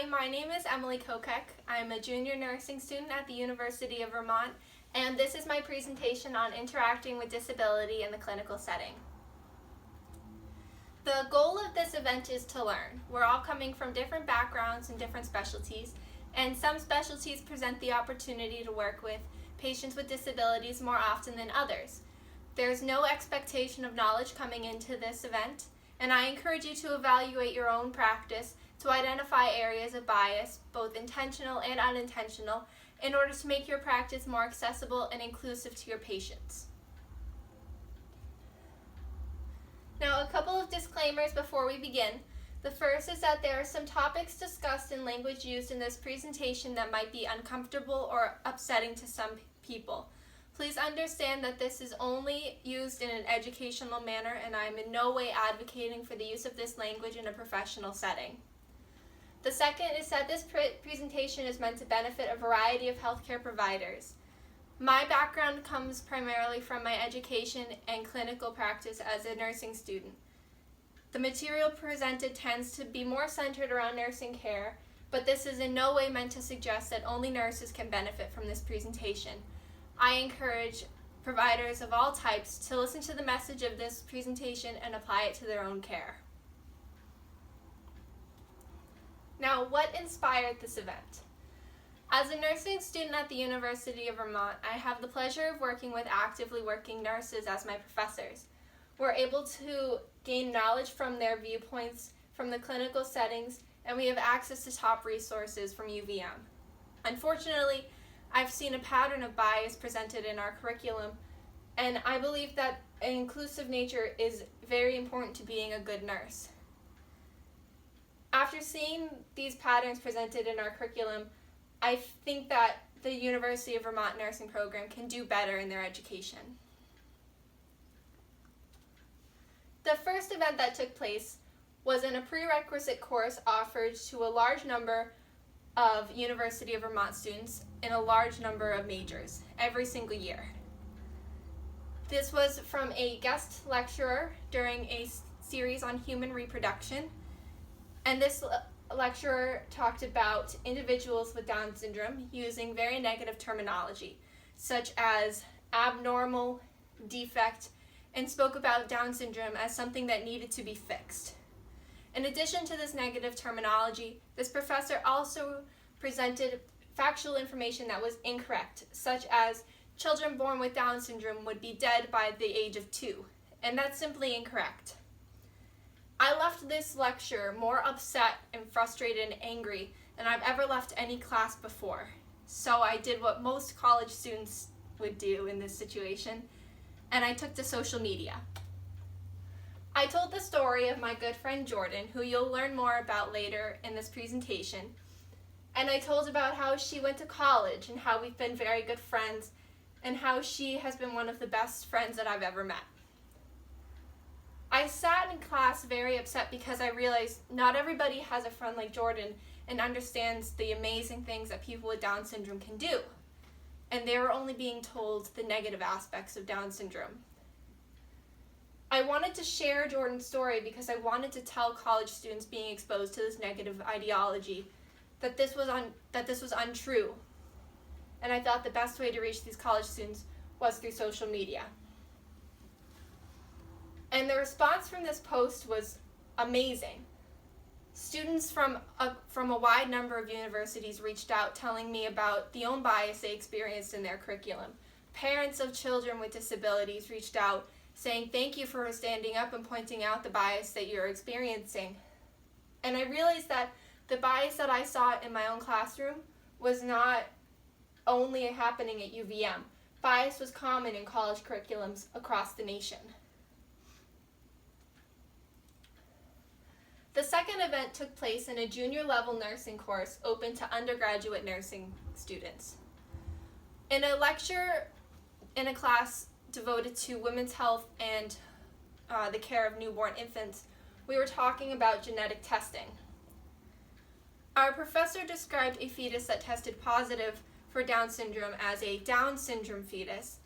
Hi, my name is Emily Kokek. I'm a junior nursing student at the University of Vermont, and this is my presentation on interacting with disability in the clinical setting. The goal of this event is to learn. We're all coming from different backgrounds and different specialties, and some specialties present the opportunity to work with patients with disabilities more often than others. There's no expectation of knowledge coming into this event, and I encourage you to evaluate your own practice to identify areas of bias, both intentional and unintentional, in order to make your practice more accessible and inclusive to your patients. Now, a couple of disclaimers before we begin. The first is that there are some topics discussed and language used in this presentation that might be uncomfortable or upsetting to some people. Please understand that this is only used in an educational manner, and I am in no way advocating for the use of this language in a professional setting. The second is that this presentation is meant to benefit a variety of healthcare providers. My background comes primarily from my education and clinical practice as a nursing student. The material presented tends to be more centered around nursing care, but this is in no way meant to suggest that only nurses can benefit from this presentation. I encourage providers of all types to listen to the message of this presentation and apply it to their own care. Now, what inspired this event? As a nursing student at the University of Vermont, I have the pleasure of working with actively working nurses as my professors. We're able to gain knowledge from their viewpoints from the clinical settings, and we have access to top resources from UVM. Unfortunately, I've seen a pattern of bias presented in our curriculum, and I believe that an inclusive nature is very important to being a good nurse. After seeing these patterns presented in our curriculum, I think that the University of Vermont nursing program can do better in their education. The first event that took place was in a prerequisite course offered to a large number of University of Vermont students in a large number of majors every single year. This was from a guest lecturer during a series on human reproduction, and this lecturer talked about individuals with Down syndrome using very negative terminology, such as abnormal, defect, and spoke about Down syndrome as something that needed to be fixed. In addition to this negative terminology, this professor also presented factual information that was incorrect, such as children born with Down syndrome would be dead by the age of 2, and that's simply incorrect. I left this lecture more upset and frustrated and angry than I've ever left any class before. So I did what most college students would do in this situation, and I took to social media. I told the story of my good friend Jordan, who you'll learn more about later in this presentation, and I told about how she went to college and how we've been very good friends and how she has been one of the best friends that I've ever met. I sat in class very upset because I realized not everybody has a friend like Jordan and understands the amazing things that people with Down syndrome can do. And they were only being told the negative aspects of Down syndrome. I wanted to share Jordan's story because I wanted to tell college students being exposed to this negative ideology that this was untrue. And I thought the best way to reach these college students was through social media. And the response from this post was amazing. Students from a wide number of universities reached out telling me about the own bias they experienced in their curriculum. Parents of children with disabilities reached out saying thank you for standing up and pointing out the bias that you're experiencing. And I realized that the bias that I saw in my own classroom was not only happening at UVM. Bias was common in college curriculums across the nation. The second event took place in a junior level nursing course open to undergraduate nursing students. In a lecture in a class devoted to women's health and the care of newborn infants, we were talking about genetic testing. Our professor described a fetus that tested positive for Down syndrome as a Down syndrome fetus,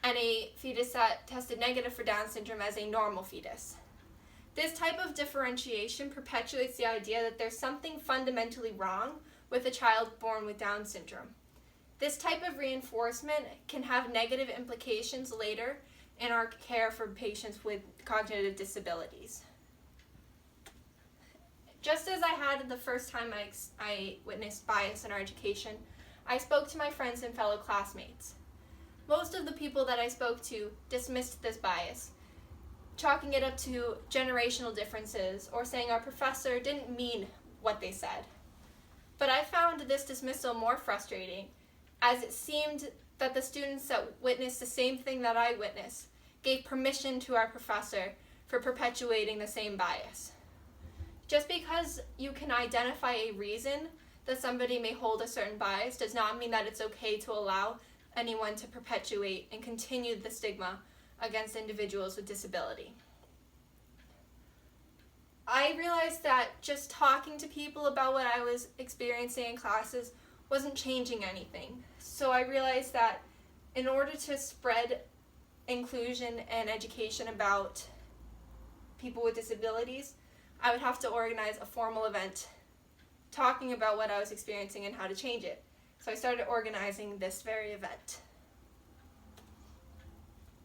and a fetus that tested negative for Down syndrome as a normal fetus. This type of differentiation perpetuates the idea that there's something fundamentally wrong with a child born with Down syndrome. This type of reinforcement can have negative implications later in our care for patients with cognitive disabilities. Just as I had the first time I witnessed bias in our education, I spoke to my friends and fellow classmates. Most of the people that I spoke to dismissed this bias, chalking it up to generational differences or saying our professor didn't mean what they said. But I found this dismissal more frustrating, as it seemed that the students that witnessed the same thing that I witnessed gave permission to our professor for perpetuating the same bias. Just because you can identify a reason that somebody may hold a certain bias does not mean that it's okay to allow anyone to perpetuate and continue the stigma against individuals with disability. I realized that just talking to people about what I was experiencing in classes wasn't changing anything. So I realized that in order to spread inclusion and education about people with disabilities, I would have to organize a formal event talking about what I was experiencing and how to change it. So I started organizing this very event.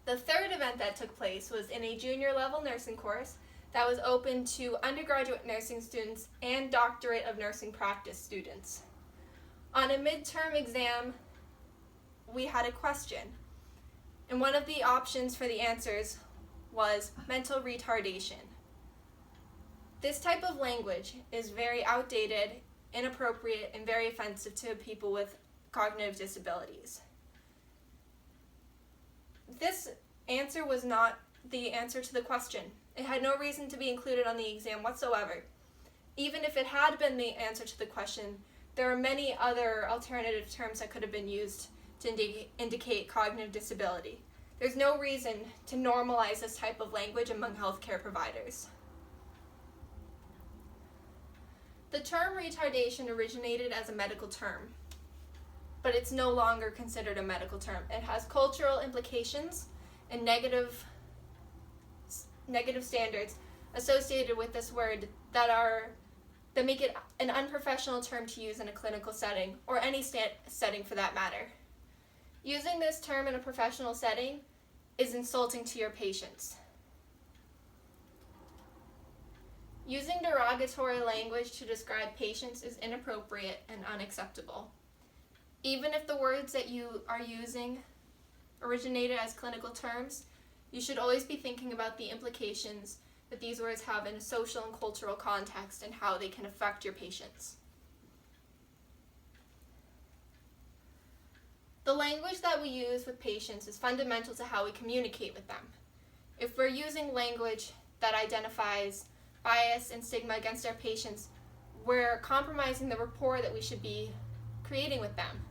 The third event that took place was in a junior level nursing course that was open to undergraduate nursing students and doctorate of nursing practice students. On a midterm exam, we had a question, and one of the options for the answers was mental retardation. This type of language is very outdated, inappropriate, and very offensive to people with cognitive disabilities. This answer was not the answer to the question. It had no reason to be included on the exam whatsoever. Even if it had been the answer to the question, there are many other alternative terms that could have been used to indicate cognitive disability. There's no reason to normalize this type of language among healthcare providers. The term retardation originated as a medical term, but it's no longer considered a medical term. It has cultural implications and negative standards associated with this word that make it an unprofessional term to use in a clinical setting, or any setting for that matter. Using this term in a professional setting is insulting to your patients. Using derogatory language to describe patients is inappropriate and unacceptable. Even if the words that you are using originated as clinical terms, you should always be thinking about the implications that these words have in a social and cultural context and how they can affect your patients. The language that we use with patients is fundamental to how we communicate with them. If we're using language that identifies bias and stigma against our patients, we're compromising the rapport that we should be creating with them.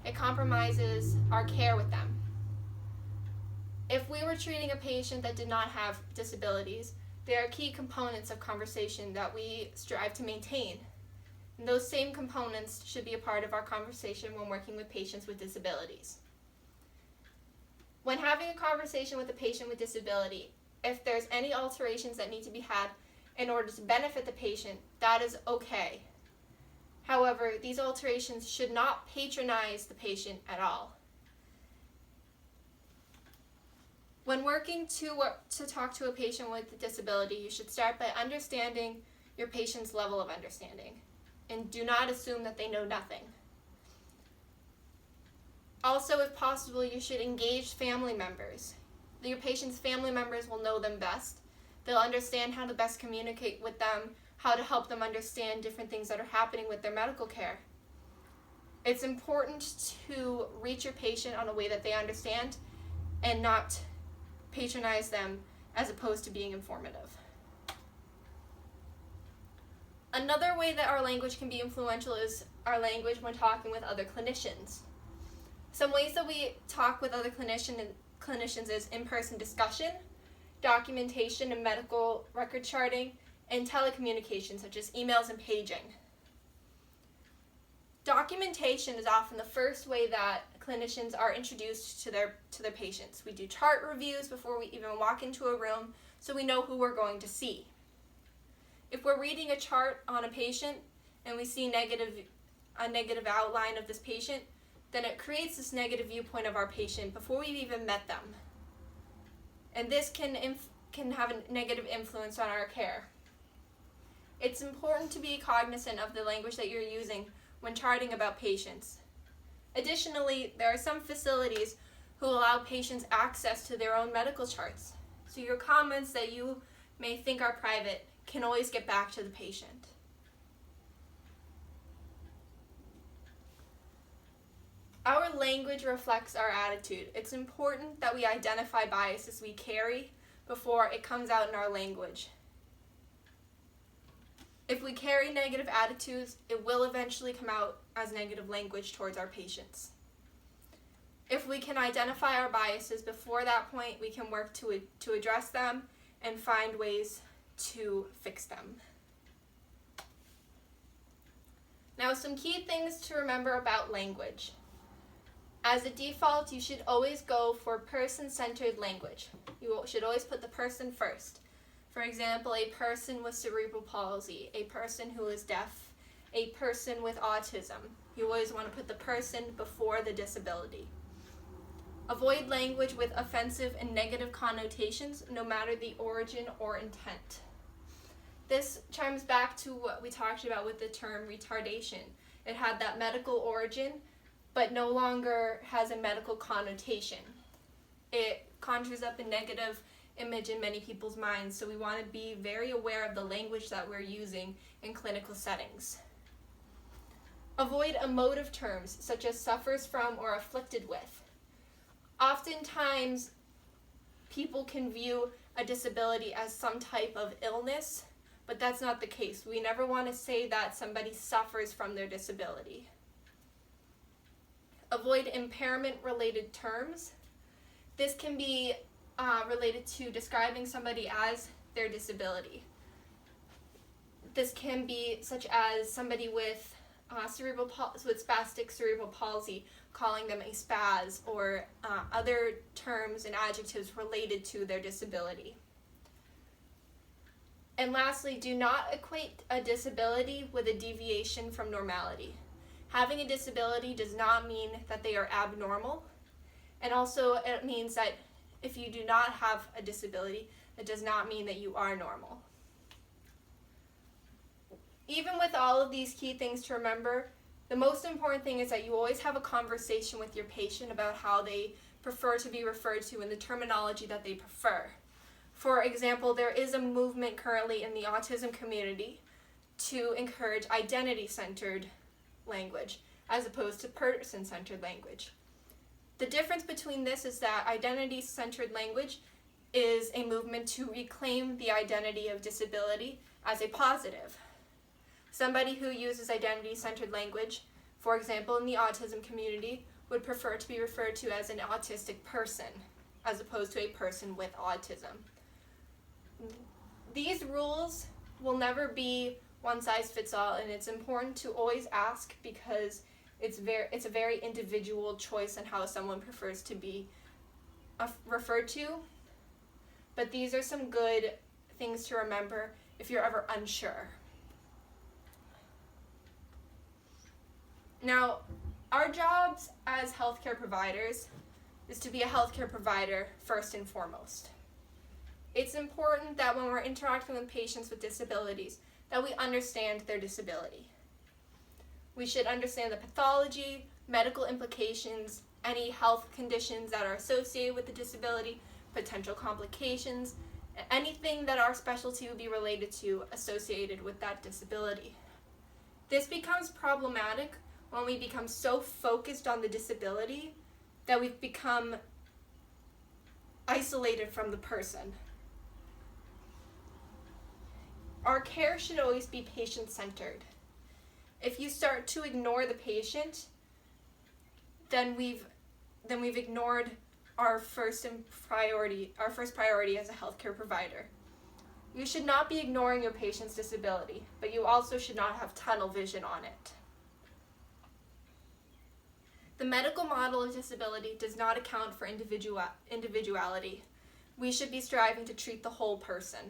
It compromises our care with them. If we were treating a patient that did not have disabilities, there are key components of conversation that we strive to maintain. And those same components should be a part of our conversation when working with patients with disabilities. When having a conversation with a patient with disability, if there's any alterations that need to be had in order to benefit the patient, that is okay. However, these alterations should not patronize the patient at all. When working to talk to a patient with a disability, you should start by understanding your patient's level of understanding, and do not assume that they know nothing. Also, if possible, you should engage family members. Your patient's family members will know them best. They'll understand how to best communicate with them, how to help them understand different things that are happening with their medical care. It's important to reach your patient on a way that they understand and not patronize them as opposed to being informative. Another way that our language can be influential is our language when talking with other clinicians. Some ways that we talk with other clinicians is in-person discussion, documentation and medical record charting, and telecommunication such as emails and paging. Documentation is often the first way that clinicians are introduced to their patients. We do chart reviews before we even walk into a room so we know who we're going to see. If we're reading a chart on a patient and we see a negative outline of this patient, then it creates this negative viewpoint of our patient before we've even met them. And this can have a negative influence on our care. It's important to be cognizant of the language that you're using when charting about patients. Additionally, there are some facilities who allow patients access to their own medical charts. So your comments that you may think are private can always get back to the patient. Our language reflects our attitude. It's important that we identify biases we carry before it comes out in our language. If we carry negative attitudes, it will eventually come out as negative language towards our patients. If we can identify our biases before that point, we can work to address them and find ways to fix them. Now, some key things to remember about language. As a default, you should always go for person-centered language. You should always put the person first. For example, a person with cerebral palsy, a person who is deaf, a person with autism. You always want to put the person before the disability. Avoid language with offensive and negative connotations, no matter the origin or intent. This chimes back to what we talked about with the term retardation. It had that medical origin, but no longer has a medical connotation. It conjures up a negative image in many people's minds, so we want to be very aware of the language that we're using in clinical settings. Avoid emotive terms such as suffers from or afflicted with. Oftentimes, people can view a disability as some type of illness, but that's not the case. We never want to say that somebody suffers from their disability. Avoid impairment-related terms. This can be related to describing somebody as their disability. This can be such as somebody with spastic cerebral palsy, calling them a spaz, or other terms and adjectives related to their disability. And lastly, do not equate a disability with a deviation from normality. Having a disability does not mean that they are abnormal, and also it means that if you do not have a disability, it does not mean that you are normal. Even with all of these key things to remember, the most important thing is that you always have a conversation with your patient about how they prefer to be referred to and the terminology that they prefer. For example, there is a movement currently in the autism community to encourage identity-centered language as opposed to person-centered language. The difference between this is that identity-centered language is a movement to reclaim the identity of disability as a positive. Somebody who uses identity-centered language, for example in the autism community, would prefer to be referred to as an autistic person as opposed to a person with autism. These rules will never be one size fits all, and it's important to always ask because it's a very individual choice on how someone prefers to be referred to. But these are some good things to remember if you're ever unsure. Now, our jobs as healthcare providers is to be a healthcare provider first and foremost. It's important that when we're interacting with patients with disabilities, that we understand their disability. We should understand the pathology, medical implications, any health conditions that are associated with the disability, potential complications, anything that our specialty would be related to associated with that disability. This becomes problematic when we become so focused on the disability that we've become isolated from the person. Our care should always be patient-centered. If you start to ignore the patient, then we've ignored our first priority as a healthcare provider. You should not be ignoring your patient's disability, but you also should not have tunnel vision on it. The medical model of disability does not account for individuality. We should be striving to treat the whole person.